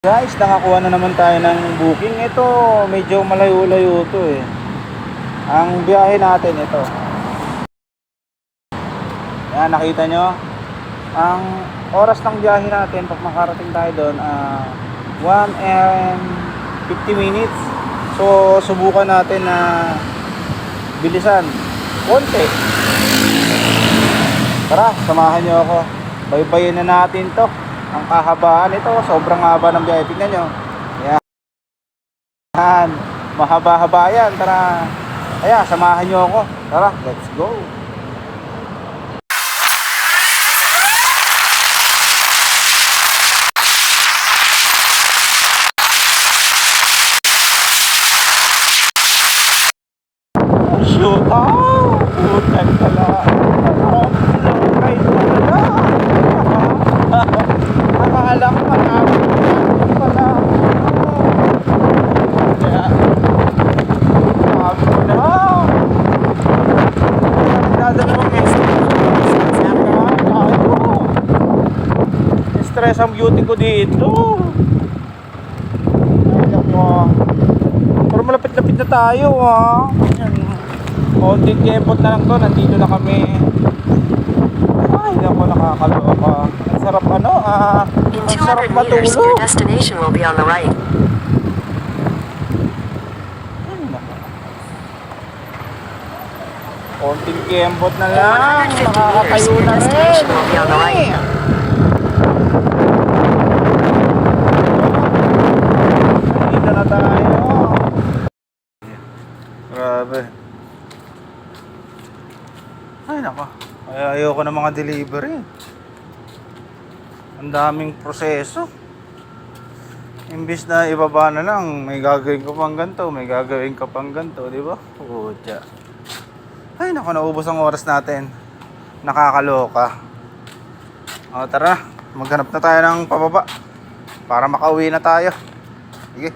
Guys, nakakuha na naman tayo ng booking. Ito, medyo malayo-layo to eh. Ang biyahe natin ito. Yan, nakita nyo? Ang oras ng biyahe natin pag makarating tayo doon, 1 and 50 minutes. So, subukan natin na bilisan. Konti. Tara, samahan nyo ako. Baybayin na natin to. Ang kahabaan ito, sobrang haba ng biyahe. Tingnan nyo. Yan. Mahaba-haba yan. Tara. Kaya, samahan nyo ako. Tara, let's go. Shoot out! Putan pala. Akala ko matapos pala. Kaya sabi ko na stress ang beauty ko dito. Pero malapit-lapit na tayo konting kempot na lang to. Nandito na kami. Ay, naku, nakakaloka. Ang sarap ang sarap matulog. Your destination will be on the right. Konting kembot na lang. 150 meters, Nakakatayo your na rin. destination will be on the right. Nandito na tayo. Grabe. Ay, nako. Ayoko ng mga delivery. Ang daming proseso. Imbis na ibaba na lang, may gagawin ko pang ganito, may gagawin ka pang ganito, di ba? Pucha. Ay, naku, naubos ang oras natin. Nakakaloka. O, tara, maghanap na tayo ng pababa para makauwi na tayo. Sige.